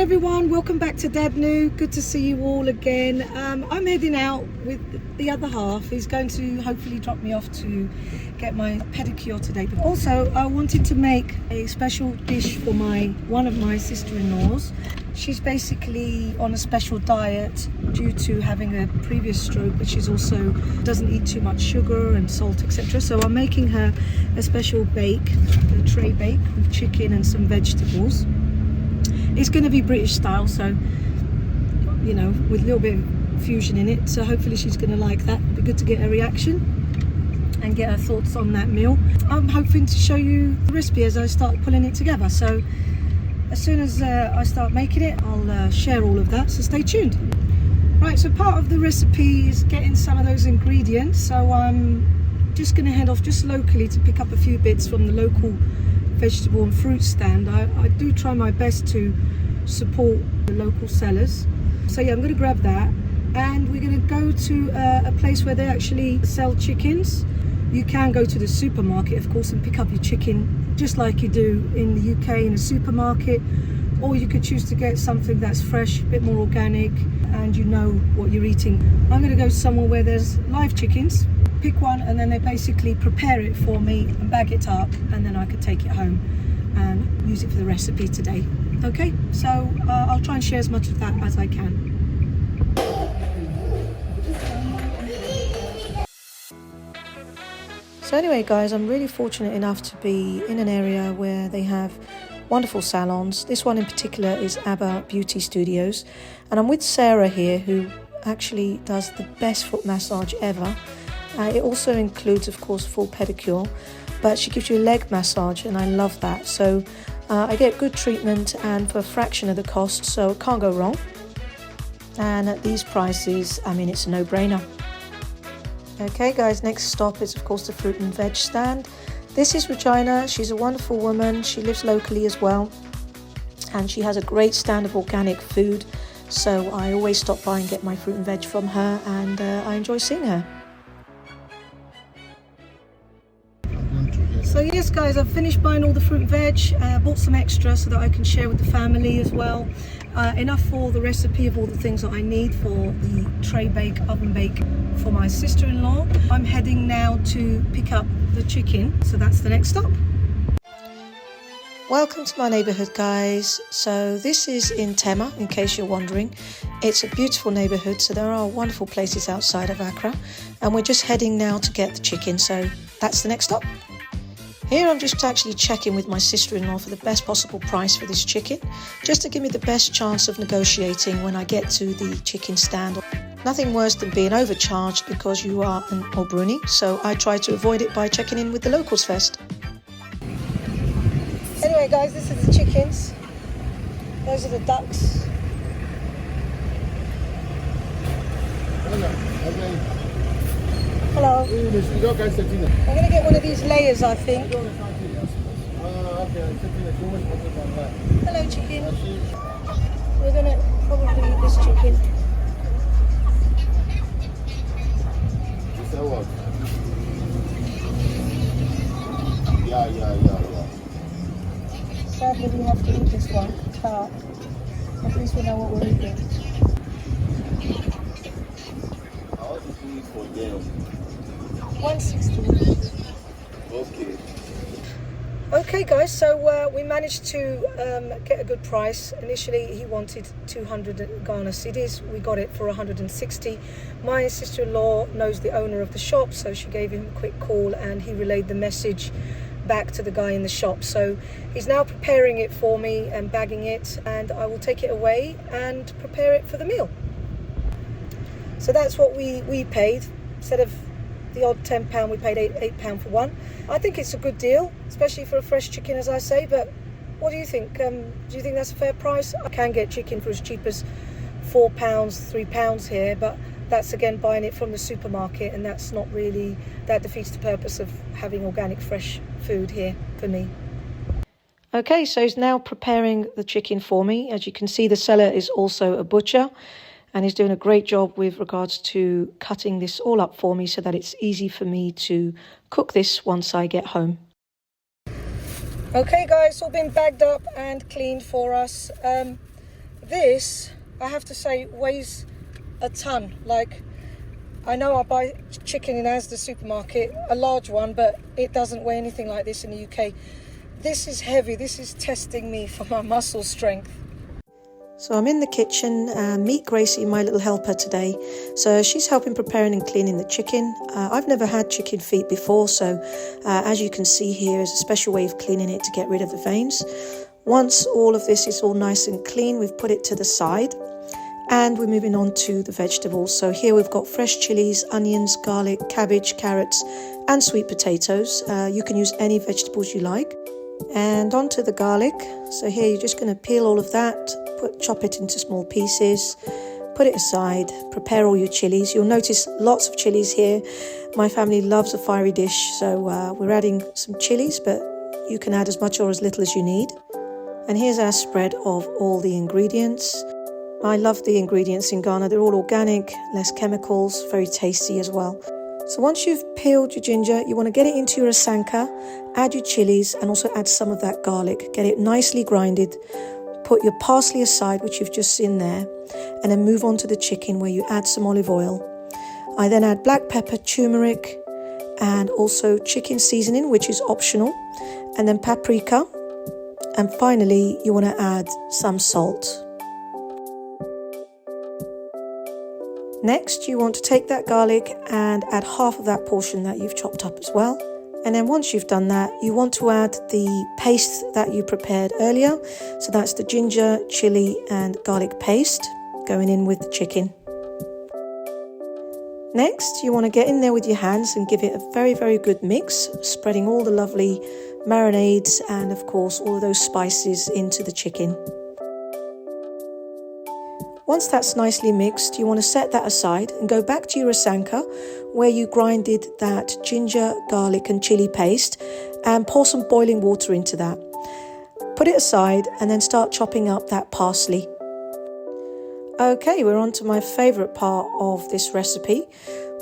everyone, welcome back to Dad New. Good to see you all again. I'm heading out with the other half. He's going to hopefully drop me off to get my pedicure today. But also, I wanted to make a special dish for one of my sister-in-laws. She's basically on a special diet due to having a previous stroke, but she's also doesn't eat too much sugar and salt, etc. So I'm making her a special bake, a tray bake with chicken and some vegetables. It's going to be British style, so, you know, with a little bit of fusion in it. So hopefully she's going to like that. It'll be good to get her reaction and get her thoughts on that meal. I'm hoping to show you the recipe as I start pulling it together. So as soon as I start making it, I'll share all of that. So stay tuned. Right, so part of the recipe is getting some of those ingredients. So I'm just going to head off just locally to pick up a few bits from the local vegetable and fruit stand. I do try my best to support the local sellers. So yeah, I'm going to grab that, and we're going to go to a place where they actually sell chickens. You can go to the supermarket, of course, and pick up your chicken just like you do in the UK in a supermarket, or you could choose to get something that's fresh, a bit more organic, and you know what you're eating. I'm going to go somewhere where there's live chickens, pick one, and then they basically prepare it for me and bag it up, and then I could take it home and use it for the recipe today. Okay, so I'll try and share as much of that as I can. So anyway guys, I'm really fortunate enough to be in an area where they have wonderful salons. This one in particular is ABBA Beauty Studios, and I'm with Sarah here, who actually does the best foot massage ever. It also includes, of course, full pedicure, but she gives you a leg massage, and I love that. So I get good treatment and for a fraction of the cost, so it can't go wrong. And at these prices, I mean, it's a no-brainer. Okay guys, next stop is of course the fruit and veg stand. This is Regina. She's a wonderful woman. She lives locally as well, and she has a great stand of organic food. So I always stop by and get my fruit and veg from her, and I enjoy seeing her. So yes guys, I've finished buying all the fruit and veg, bought some extra so that I can share with the family as well. Enough for the recipe of all the things that I need for the tray bake, oven bake for my sister-in-law. I'm heading now to pick up the chicken, so that's the next stop. Welcome to my neighbourhood guys. So this is in Tema, in case you're wondering. It's a beautiful neighbourhood, so there are wonderful places outside of Accra, and we're just heading now to get the chicken, so that's the next stop. Here I'm just actually checking with my sister-in-law for the best possible price for this chicken, just to give me the best chance of negotiating when I get to the chicken stand. Nothing worse than being overcharged because you are an Obruni, so I try to avoid it by checking in with the locals first. Anyway guys, this is the chickens. Those are the ducks. Hello. I'm going to get one of these layers, I think. Hello, chicken. We're going to probably eat this chicken. Yeah. Sadly, we have to eat this one, but at least we know what we're eating. $160. Okay guys, so we managed to get a good price. Initially he wanted 200 Ghana cedis. We got it for 160. My sister-in-law knows the owner of the shop, so she gave him a quick call and he relayed the message back to the guy in the shop. So he's now preparing it for me and bagging it, and I will take it away and prepare it for the meal. So that's what we paid. Instead of the odd £10, we paid £8 for one. I think it's a good deal, especially for a fresh chicken, as I say. But what do you think? Do you think that's a fair price? I can get chicken for as cheap as £4, £3 here, but that's again buying it from the supermarket, and that's not really, that defeats the purpose of having organic fresh food here for me. Okay, so he's now preparing the chicken for me. As you can see, the seller is also a butcher, and he's doing a great job with regards to cutting this all up for me so that it's easy for me to cook this once I get home. Okay guys, all been bagged up and cleaned for us. The this, I have to say, weighs a ton. Like, I know I buy chicken in Asda supermarket, a large one, but it doesn't weigh anything like this in the UK. This is heavy. This is testing me for my muscle strength. So I'm in the kitchen, meet Gracie, my little helper today. So she's helping preparing and cleaning the chicken. I've never had chicken feet before, so as you can see here is a special way of cleaning it to get rid of the veins. Once all of this is all nice and clean, we've put it to the side and we're moving on to the vegetables. So here we've got fresh chilies, onions, garlic, cabbage, carrots and sweet potatoes. You can use any vegetables you like. And onto the garlic. So here you're just going to peel all of that, chop it into small pieces, put it aside, prepare all your chilies. You'll notice lots of chilies here. My family loves a fiery dish, so we're adding some chilies, but you can add as much or as little as you need. And here's our spread of all the ingredients. I love the ingredients in Ghana. They're all organic, less chemicals, very tasty as well. So once you've peeled your ginger, you want to get it into your asanka, add your chilies and also add some of that garlic. Get it nicely grinded. Put your parsley aside, which you've just seen there, and then move on to the chicken where you add some olive oil. I then add black pepper, turmeric, and also chicken seasoning, which is optional, and then paprika. And finally, you want to add some salt. Next, you want to take that garlic and add half of that portion that you've chopped up as well. And then once you've done that, you want to add the paste that you prepared earlier. So that's the ginger, chili and garlic paste going in with the chicken. Next, you want to get in there with your hands and give it a very, very good mix, spreading all the lovely marinades and of course all of those spices into the chicken. Once that's nicely mixed, you want to set that aside and go back to your asanka where you grinded that ginger, garlic and chili paste and pour some boiling water into that. Put it aside and then start chopping up that parsley. Okay, we're on to my favourite part of this recipe,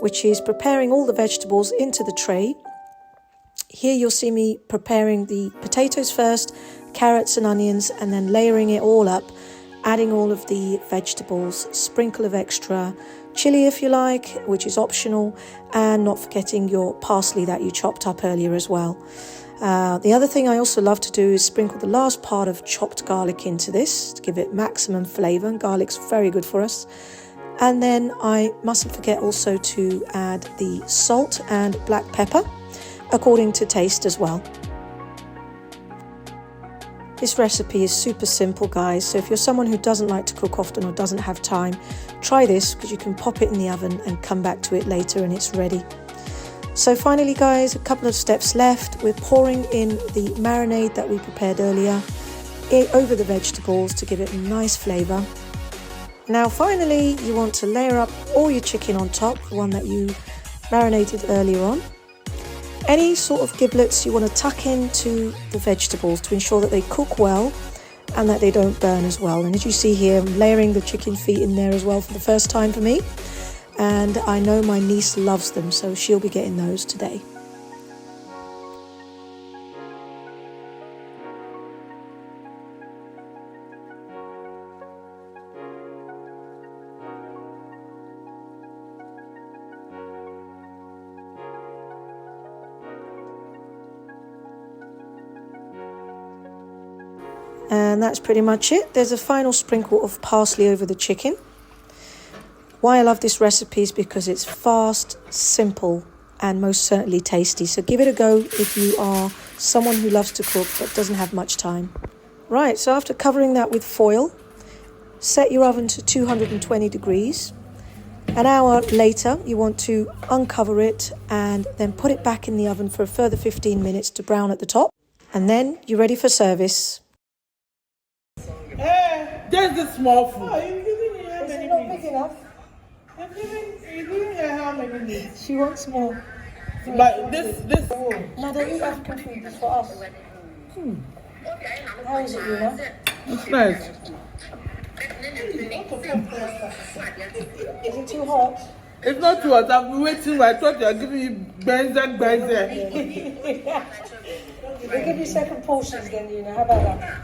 which is preparing all the vegetables into the tray. Here you'll see me preparing the potatoes first, carrots and onions, and then layering it all up, adding all of the vegetables, sprinkle of extra chili if you like, which is optional, and not forgetting your parsley that you chopped up earlier as well. The other thing I also love to do is sprinkle the last part of chopped garlic into this to give it maximum flavour, and garlic's very good for us. And then I mustn't forget also to add the salt and black pepper according to taste as well. This recipe is super simple, guys, so if you're someone who doesn't like to cook often or doesn't have time, try this because you can pop it in the oven and come back to it later and it's ready. So finally, guys, a couple of steps left. We're pouring in the marinade that we prepared earlier over the vegetables to give it a nice flavour. Now finally, you want to layer up all your chicken on top, the one that you marinated earlier on. Any sort of giblets you want to tuck into the vegetables to ensure that they cook well and that they don't burn as well. And as you see here, I'm layering the chicken feet in there as well for the first time for me. And I know my niece loves them, so she'll be getting those today. And that's pretty much it. There's a final sprinkle of parsley over the chicken. Why I love this recipe is because it's fast, simple, and most certainly tasty. So give it a go if you are someone who loves to cook but doesn't have much time. Right, so after covering that with foil, set your oven to 220 degrees. An hour later, you want to uncover it and then put it back in the oven for a further 15 minutes to brown at the top. And then you're ready for service. Just the small food. Oh, you're giving her how many not big enough? You're giving her how many minutes? She wants more. But this. No, they eat African food. This for us. How is it, you know? It's nice. Is it too hot? It's not too hot. I've been waiting. I thought you were giving you benza. We'll give you second portions then, you know. How about that?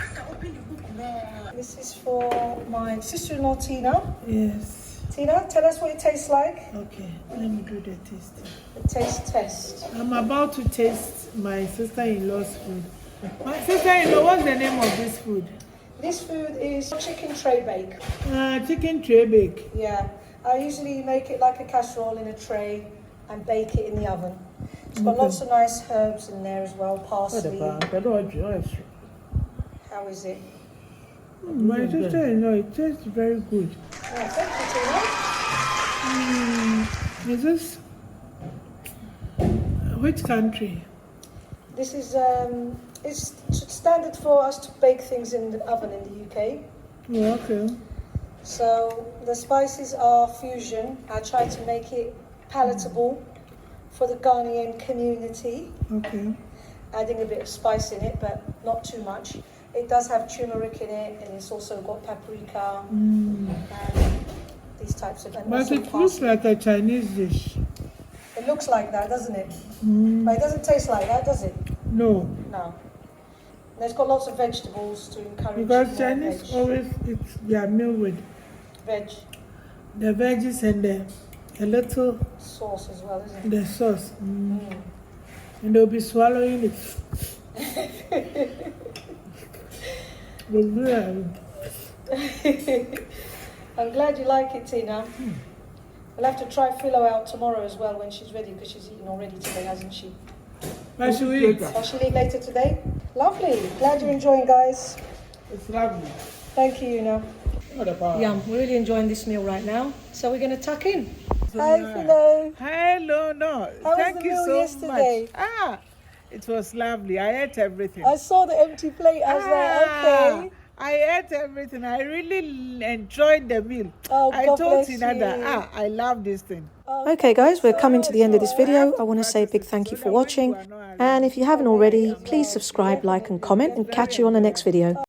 This is for my sister-in-law, Tina. Yes. Tina, tell us what it tastes like. Okay, let me do the tasting. The taste test. I'm about to taste my sister-in-law's food. My sister-in-law, what's the name of this food? This food is chicken tray bake. Chicken tray bake. Yeah, I usually make it like a casserole in a tray and bake it in the oven. It's got lots of nice herbs in there as well, parsley. How is it? My sister-in-law, it tastes very good. Yeah, thank you, Tina. Is this which country? This is it's standard for us to bake things in the oven in the UK. Oh, okay. So the spices are fusion. I try to make it palatable for the Ghanaian community. Okay. Adding a bit of spice in it, but not too much. It does have turmeric in it, and it's also got paprika and these types of. But it looks like a Chinese dish. It looks like that, doesn't it? But it doesn't taste like that, does it? No. No. And it's got lots of vegetables to encourage. Because Chinese always eat their meal with veg. The veggies and a little sauce as well, isn't it? The sauce. And they'll be swallowing it. I'm glad you like it, Tina. We'll have to try Philo out tomorrow as well when she's ready, because she's eaten already today, hasn't she? But she'll eat. Oh, she'll eat later today? Lovely. Glad you're enjoying, guys. It's lovely. Thank you, Una. Yum. We're really enjoying this meal right now. So we're going to tuck in. Hi, Philo. Hello, no. How Thank was the you meal so yesterday? much. It was lovely. I ate everything. I saw the empty plate. I was like, okay. I ate everything. I really enjoyed the meal. Oh, I God told bless Tina that, you. I love this thing. Okay guys, we're coming to the end of this video. I want to say a big thank you for watching. And if you haven't already, please subscribe, like and comment, and catch you on the next video.